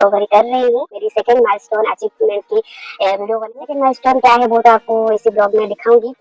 Recovery कर रही हूँ। मेरी सेकंड माइलस्टोन अचीवमेंट की वीडियो बनी। सेकंड माइलस्टोन क्या है वो तो आपको इसी ब्लॉग में दिखाऊंगी।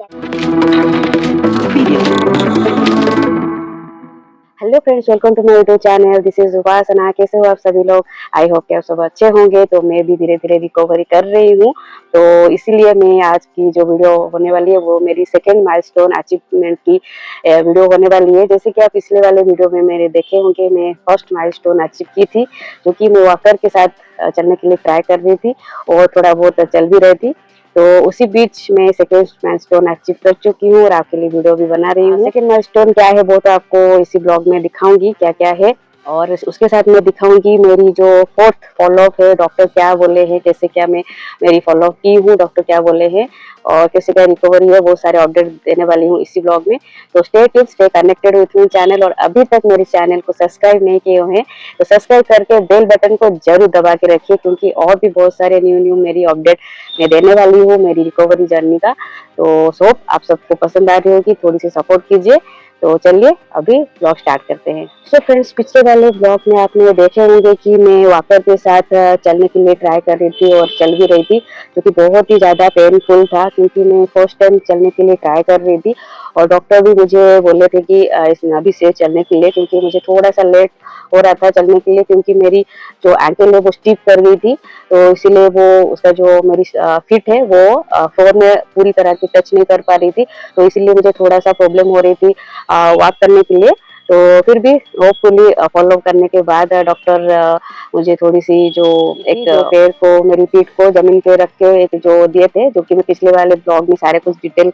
Hello friends, welcome to my YouTube channel. This is Upasana. कैसे हो आप सभी लोग? आई होप कि आप सब अच्छे होंगे। तो मैं भी धीरे धीरे रिकवरी कर रही हूँ, तो इसीलिए मैं आज की जो वीडियो होने वाली है वो मेरी सेकंड माइलस्टोन अचीवमेंट की वीडियो होने वाली है। जैसे कि आप पिछले वाले वीडियो में मेरे देखे होंगे, मैं फर्स्ट माइलस्टोन अचीव की थी, जो कि मैं वॉकर के साथ चलने के लिए ट्राई कर रही थी और थोड़ा बहुत चल भी रही थी। तो उसी बीच मैं सेकेंड माइलस्टोन अचीव कर चुकी हूँ और आपके लिए वीडियो भी बना रही हूँ। सेकेंड माइलस्टोन क्या है वो तो आपको इसी ब्लॉग में दिखाऊंगी क्या क्या है, और उसके साथ मैं दिखाऊंगी मेरी जो फोर्थ फॉलोअप है, डॉक्टर क्या बोले हैं, कैसे क्या मैं मेरी फॉलोअप की हूँ, डॉक्टर क्या बोले हैं और कैसे क्या रिकवरी है, वो सारे अपडेट देने वाली हूँ इसी ब्लॉग में। तो stay tuned, stay connected with me channel. और अभी तक मेरे चैनल को सब्सक्राइब नहीं किए हैं तो सब्सक्राइब करके बेल बटन को जरूर दबा के रखिए, क्योंकि और भी बहुत सारे न्यू मेरी अपडेट मैं देने वाली हूँ मेरी रिकवरी जर्नी का। तो होप आप सबको पसंद आ रही होगी, थोड़ी सी सपोर्ट कीजिए। तो चलिए अभी ब्लॉग स्टार्ट करते हैं। सो फ्रेंड्स, पिछले वाले ब्लॉग में आपने देखे होंगे कि मैं वॉकर के साथ चलने के लिए ट्राई कर रही थी और चल भी रही थी, जो कि बहुत ही ज़्यादा पेनफुल था, क्योंकि मैं फर्स्ट टाइम चलने के लिए ट्राई कर रही थी। और डॉक्टर भी मुझे बोले थे कि अभी से चलने के लिए, क्योंकि मुझे थोड़ा सा लेट हो रहा था चलने के लिए, क्योंकि मेरी जो एंकल है वो स्टिफ कर गई थी। तो इसीलिए वो उसका जो मेरी फिट है वो फ्लोर में पूरी तरह से टच नहीं कर पा रही थी। तो इसीलिए मुझे थोड़ा सा प्रॉब्लम हो रही थी वॉक करने के लिए। तो फिर भी होपफुली फॉलो करने के बाद डॉक्टर मुझे थोड़ी सी जो एक पैर को, मेरी पीठ को जमीन पे रख के एक जो दिए थे, जो कि मैं पिछले वाले ब्लॉग में सारे कुछ डिटेल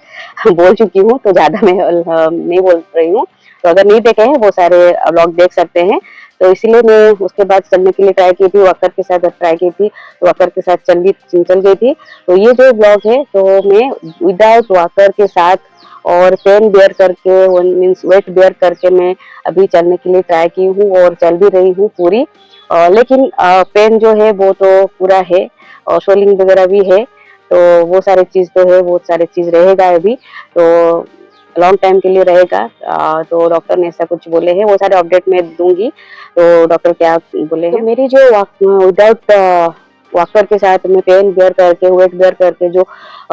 बोल चुकी हूँ, तो ज्यादा मैं नहीं बोल रही हूँ। तो अगर नहीं देखे हैं वो सारे ब्लॉग देख सकते हैं। तो इसीलिए मैं उसके बाद चलने के लिए ट्राई की थी, वॉकर के साथ ट्राई की थी, तो वॉकर के साथ चल गई थी। तो ये जो ब्लॉग है तो मैं विदाउट वॉकर के साथ और पेन बेयर करके, मीन्स वेट बेयर करके मैं अभी चलने के लिए ट्राई की हूँ और चल भी रही हूँ पूरी। लेकिन पेन जो है वो तो पूरा है और स्वेलिंग वगैरह भी है, तो वो सारी चीज़ तो है, वो सारी चीज़ रहेगा अभी, तो लॉन्ग टाइम के लिए रहेगा। तो डॉक्टर ने ऐसा कुछ बोले हैं, वो सारे अपडेट मैं दूंगी। तो डॉक्टर क्या बोले हैं, तो मेरी जो विदाउट वॉकर के साथ मैं पेन बेयर करके, वेट बेयर करके जो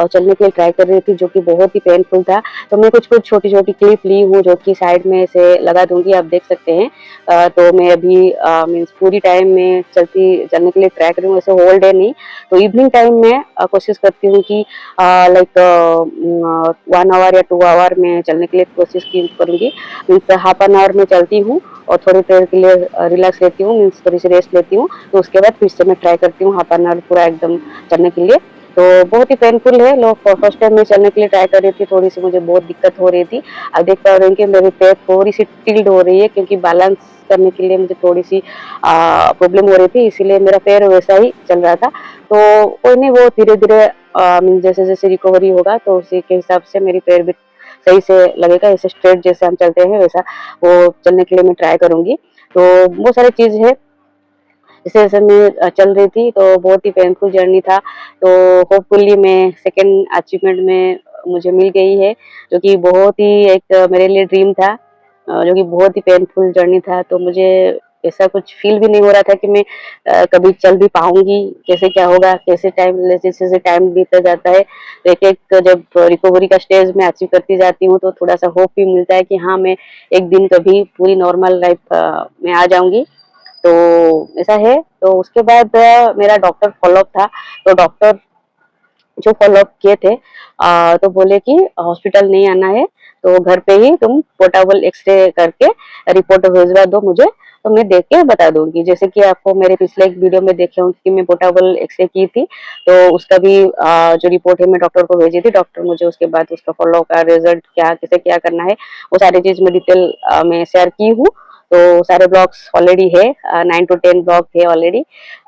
चलने के लिए ट्राई कर रही थी, जो कि बहुत ही पेनफुल था। तो मैं कुछ कुछ छोटी छोटी क्लिप ली हूँ, जो कि साइड में से लगा दूंगी, आप देख सकते हैं। तो मैं अभी मीन्स पूरी टाइम में चलने के लिए ट्राई कर रही हूँ, ऐसे होल डे नहीं। तो इवनिंग टाइम में कोशिश करती हूँ कि लाइक 1 आवर या 2 आवर में चलने के लिए कोशिश करूँगी। मीन्स हाफ एन आवर में चलती हूँ और थोड़ी देर के लिए रिलैक्स लेती हूँ, मीन्स थोड़ी सी रेस्ट लेती हूँ। तो उसके बाद फिर से मैं ट्राई करती हूँ हाफ एन आवर पूरा एकदम चलने के लिए। तो बहुत ही पेनफुल है। लोग फर्स्ट टाइम मैं चलने के लिए ट्राई कर रही थी, थोड़ी सी मुझे बहुत दिक्कत हो रही थी। अब देख पा रही हूँ कि मेरी पैर थोड़ी सी टिल्ड हो रही है, क्योंकि बैलेंस करने के लिए मुझे थोड़ी सी प्रॉब्लम हो रही थी, इसीलिए मेरा पैर वैसा ही चल रहा था। तो कोई नहीं, वो धीरे धीरे जैसे जैसे रिकवरी होगा तो उसी के हिसाब से मेरी पैर भी सही से लगेगा। ऐसे स्ट्रेट जैसे हम चलते हैं वैसा वो चलने के लिए मैं ट्राई करूंगी। तो वो सारी चीज़ है। जैसे जैसे मैं चल रही थी तो बहुत ही पेनफुल जर्नी था। तो होपफुली मैं सेकंड अचीवमेंट में मुझे मिल गई है, जो कि बहुत ही एक मेरे लिए ड्रीम था, जो कि बहुत ही पेनफुल जर्नी था। तो मुझे ऐसा कुछ फील भी नहीं हो रहा था कि मैं कभी चल भी पाऊंगी, कैसे क्या होगा, कैसे टाइम जैसे जैसे टाइम बीतता जाता है। तो एक एक जब रिकवरी का स्टेज में अचीव करती जाती हूँ तो थोड़ा सा होप भी मिलता है कि हाँ, मैं एक दिन कभी पूरी नॉर्मल लाइफ में आ जाऊंगी। तो ऐसा है। तो उसके बाद मेरा डॉक्टर फॉलोअप था। तो डॉक्टर जो फॉलोअप किए थे तो बोले कि हॉस्पिटल नहीं आना है, तो घर पे ही तुम पोर्टेबल एक्सरे करके रिपोर्ट भेजवा दो मुझे, तो मैं देख के बता दूंगी। जैसे कि आपको मेरे पिछले एक वीडियो में देखे होंगे कि मैं पोर्टेबल एक्सरे की थी, तो उसका भी जो रिपोर्ट है मैं डॉक्टर को भेजी थी। डॉक्टर मुझे उसके बाद उसका फॉलो का रिजल्ट क्या, कैसे क्या करना है, वो सारी चीज में डिटेल में शेयर की हूँ। तो सारे ब्लॉग्स ऑलरेडी है, 9 to 10 ब्लॉग है ऑलरेडी।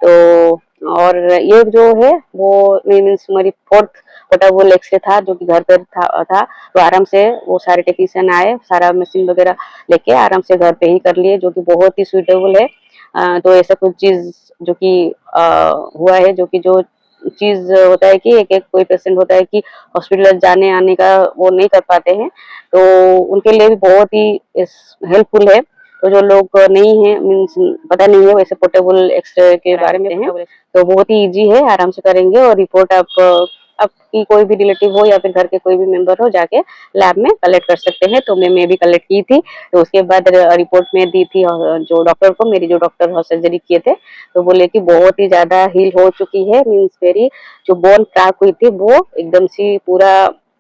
तो और ये जो है वो मीन्स मेरी फोर्थ पोर्टेबल एक्सरे था, जो कि घर पर था। तो आराम से वो सारे टेक्नीशियन आए, सारा मशीन वगैरह लेके आराम से घर पे ही कर लिए, जो कि बहुत ही सुइटेबल है। तो ऐसा कुछ चीज जो कि हुआ है, जो कि जो चीज होता है कि एक एक कोई पेशेंट होता है कि हॉस्पिटल जाने आने का वो नहीं कर पाते हैं, तो उनके लिए भी बहुत ही हेल्पफुल है। तो जो लोग नहीं है मीन्स पता नहीं है वैसे पोर्टेबल एक्सरे के बारे में हैं, तो बहुत ही इजी है, आराम से करेंगे और रिपोर्ट आप आपकी कोई भी रिलेटिव हो या फिर घर के कोई भी मेंबर हो जाके लैब में कलेक्ट कर सकते हैं। तो मैं भी कलेक्ट की थी, तो उसके बाद रिपोर्ट में दी थी जो डॉक्टर को, मेरी जो डॉक्टर सर्जरी किए थे, तो बोले कि बहुत ही ज्यादा हील हो चुकी है, मीन्स मेरी जो बोन क्रैक हुई थी वो एकदम से पूरा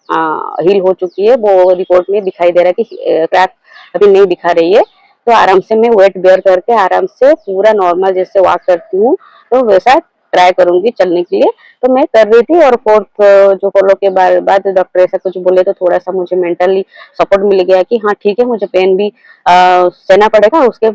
हील हो चुकी है। वो रिपोर्ट में दिखाई दे रहा है कि क्रैक अभी नहीं दिखा रही है। तो आराम से मैं वेट बेयर करके आराम से पूरा नॉर्मल जैसे वॉक करती हूँ, तो वैसा ट्राई करूंगी चलने के लिए। तो मैं कर रही थी, और फोर्थ जो फॉलो के बाद डॉक्टर ऐसा कुछ बोले तो थोड़ा सा मुझे मेंटली सपोर्ट मिल गया कि हाँ ठीक है, मुझे पेन भी सहना पड़ेगा, उसके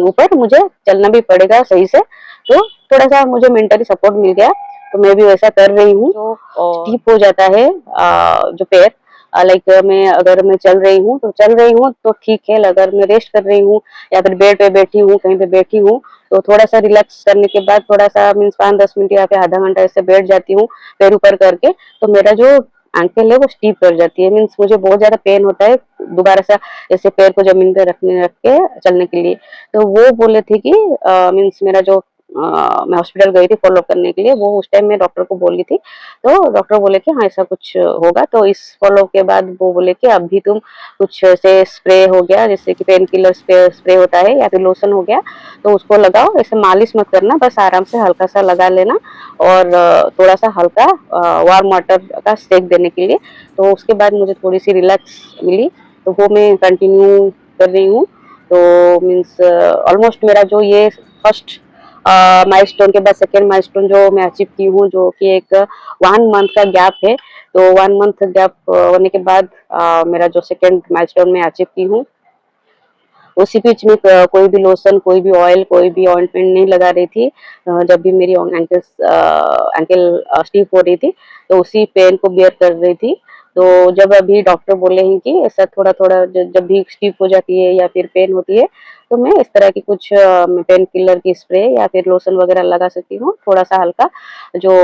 ऊपर मुझे चलना भी पड़ेगा सही से। तो थोड़ा सा मुझे मेंटली सपोर्ट मिल गया, तो मैं भी वैसा कर रही हूँ। जो स्टीप हो जाता है जो पैर, लाइक मैं अगर मैं चल रही हूँ तो चल रही हूँ तो ठीक है, अगर मैं रेस्ट कर रही हूँ या फिर बेड पे बैठी हूँ, कहीं पे बैठी हूँ, तो थोड़ा सा रिलैक्स करने के बाद थोड़ा सा मीन्स 5-10 मिनट या फिर आधा घंटा ऐसे बैठ जाती हूँ पैर ऊपर करके, तो मेरा जो एंकल है वो स्टीप कर जाती है, मीन्स मुझे बहुत ज्यादा पेन होता है दोबारा से ऐसे पैर को जमीन पे रख के चलने के लिए। तो वो बोले थे कि मीन्स मेरा जो मैं हॉस्पिटल गई थी फॉलो करने के लिए, वो उस टाइम मैं डॉक्टर को बोली थी, तो डॉक्टर बोले कि हाँ ऐसा कुछ होगा। तो इस फॉलो के बाद वो बोले कि अभी तुम कुछ ऐसे स्प्रे हो गया, जैसे कि पेन किलर स्प्रे होता है या फिर लोशन हो गया, तो उसको लगाओ, ऐसे मालिश मत करना, बस आराम से हल्का सा लगा लेना, और थोड़ा सा हल्का वार्म वाटर का सेक देने के लिए। तो उसके बाद मुझे थोड़ी सी रिलैक्स मिली, तो वो मैं कंटिन्यू कर रही हूँ। तो मीन्स ऑलमोस्ट मेरा जो ये फर्स्ट माइलस्टोन के बाद सेकेंड माइलस्टोन जो मैं अचीव की हूँ, जो कि एक 1 मंथ का गैप है, तो 1 मंथ गैप होने के बाद मेरा जो सेकेंड माइलस्टोन मैं अचीव की हूँ। उसी बीच में कोई भी लोशन, कोई भी ऑयल, कोई भी ऑइंटमेंट नहीं लगा रही थी। जब भी मेरी एंकल स्टिफ हो रही थी, तो उसी पेन को बियर कर रही थी। तो जब अभी डॉक्टर बोले हैं कि ऐसा थोड़ा थोड़ा जब भी स्टिफ हो जाती है या फिर पेन होती है, तो मैं इस तरह की कुछ पेन किलर की स्प्रे या फिर लोशन वगैरह लगा सकती हूँ, थोड़ा सा हल्का जो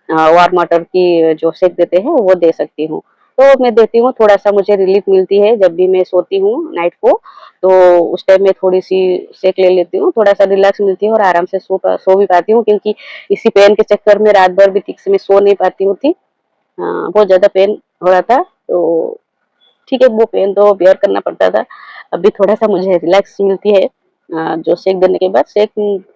वार्म वाटर की जो सेक देते हैं वो दे सकती हूँ। तो मैं देती हूँ, थोड़ा सा मुझे रिलीफ मिलती है जब भी मैं सोती हूँ नाइट को, तो उस टाइम में थोड़ी सी सेक ले लेती हूँ, थोड़ा सा रिलैक्स मिलती है और आराम से सो भी पाती हूँ, क्योंकि इसी पेन के चक्कर में रात भर भी ठीक से मैं सो नहीं पाती हूँ थी। बहुत ज्यादा पेन हो रहा था, तो ठीक है वो पेन तो बेयर करना पड़ता था। अभी थोड़ा सा मुझे रिलैक्स मिलती है, जो सेक देने के बाद। सेक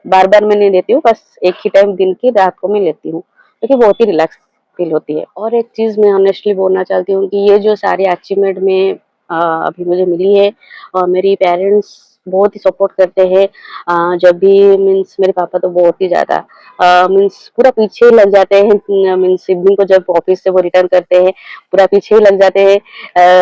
बार बार मैं नहीं लेती हूँ, बस एक ही टाइम दिन की रात को मैं लेती हूँ, क्योंकि बहुत ही रिलैक्स फील होती है। और एक चीज मैं ऑनेस्टली बोलना चाहती हूँ कि ये जो सारी अचीवमेंट में अभी मुझे मिली है, और मेरी पेरेंट्स बहुत ही सपोर्ट करते हैं। जब भी मीन्स मेरे पापा तो बहुत ही ज्यादा मीन्स पूरा पीछे लग जाते हैं, मीन्स इवनिंग को जब ऑफिस से वो रिटर्न करते हैं, पूरा पीछे ही लग जाते हैं।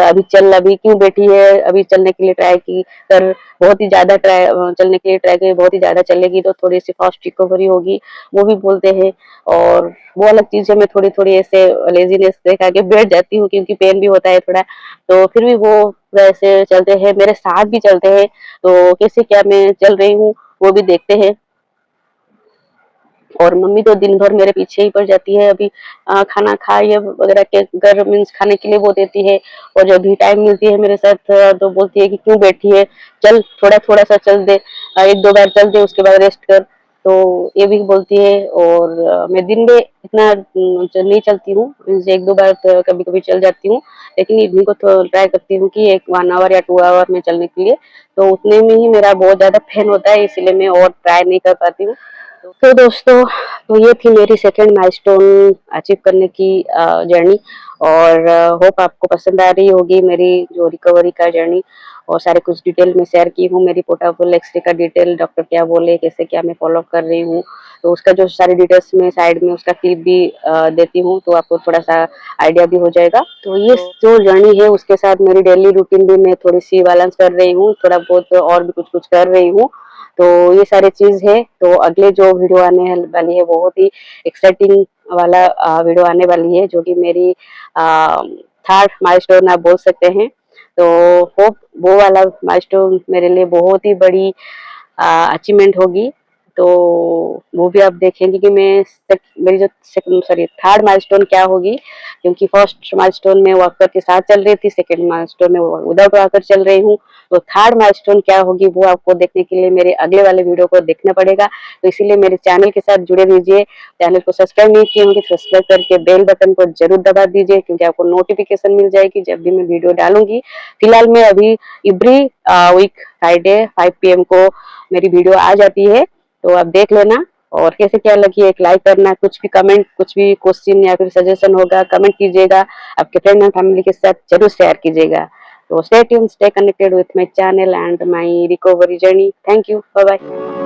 अभी चल, अभी क्यों बैठी है, अभी चलने के लिए ट्राई की कर, बहुत ही ज्यादा ट्राई चलने के लिए ट्राई की, बहुत ही ज्यादा चलेगी तो थोड़ी सी फास्ट रिकवरी होगी, वो भी बोलते हैं। और वो अलग चीज है, मैं थोड़ी थोड़ी ऐसे लेजीनेस दिखा के बैठ जाती हूँ, क्योंकि पेन भी होता है थोड़ा, तो फिर भी वो वैसे चलते हैं, मेरे साथ भी चलते हैं, तो कैसे क्या मैं चल रही हूँ वो भी देखते हैं। और मम्मी तो दिन भर मेरे पीछे ही पड़ जाती है, अभी खाना खा ये वगैरह के घर मीन्स खाने के लिए वो देती है, और जब भी टाइम मिलती है मेरे साथ तो बोलती है कि क्यों बैठी है, चल थोड़ा थोड़ा सा चल दे, 1-2 बार चल दे, उसके बाद रेस्ट कर। तो ये भी बोलती है। और मैं दिन में इतना नहीं चलती हूँ, 1-2 बार तो कभी कभी चल जाती हूँ, लेकिन इवनिंग को तो ट्राई करती हूँ कि एक 1 आवर या 2 आवर में चलने के लिए। तो उतने में ही मेरा बहुत ज्यादा पेन होता है, इसलिए मैं और ट्राई नहीं कर पाती हूँ। तो दोस्तों, तो ये थी मेरी सेकंड माइलस्टोन अचीव करने की जर्नी, और होप आपको पसंद आ रही होगी मेरी जो रिकवरी का जर्नी, और सारे कुछ डिटेल में शेयर की हूँ, मेरी पोर्टेबल एक्सरे का डिटेल, डॉक्टर क्या बोले, कैसे क्या मैं फॉलो कर रही हूँ, तो उसका जो सारी डिटेल्स में साइड में उसका क्लिप भी देती हूँ, तो आपको थोड़ा सा आइडिया भी हो जाएगा। तो ये जो जर्नी है उसके साथ मेरी डेली रूटीन भी मैं थोड़ी सी बैलेंस कर रही हूँ, थोड़ा बहुत और भी कुछ कुछ कर रही हूँ। तो ये सारी चीज है। तो अगले जो वीडियो आने वाली है बहुत ही एक्साइटिंग वाला वीडियो आने वाली है, जो कि मेरी थर्ड माइलस्टोन आप बोल सकते हैं। तो होप वो वाला माइलस्टोन मेरे लिए बहुत ही बड़ी अचीवमेंट होगी। तो वो भी आप देखेंगे कि मेरी जो थर्ड माइलस्टोन क्या होगी, क्योंकि फर्स्ट माइलस्टोन में वॉकर के साथ चल रही थी, सेकंड माइलस्टोन में विदाउट वॉकर चल रही हूँ। तो थर्ड माइलस्टोन क्या होगी वो आपको देखने के लिए मेरे अगले वाले वीडियो को देखना पड़ेगा। तो इसीलिए मेरे चैनल के साथ जुड़े रहिए। चैनल को सब्सक्राइब नहीं किए होंगे, सब्सक्राइब करके बेल बटन को जरूर दबा दीजिए, क्योंकि आपको नोटिफिकेशन मिल जाएगी जब भी मैं वीडियो डालूंगी। फिलहाल मैं अभी एवरी वीक फ्राइडे 5 PM को मेरी वीडियो आ जाती है, तो आप देख लेना। और कैसे क्या लगी एक लाइक करना, कुछ भी कमेंट, कुछ भी क्वेश्चन या फिर सजेशन होगा कमेंट कीजिएगा, आपके फ्रेंड एंड फैमिली के साथ जरूर शेयर कीजिएगा। तो stay tuned, stay connected with my channel and my recovery journey. Thank you. Bye bye.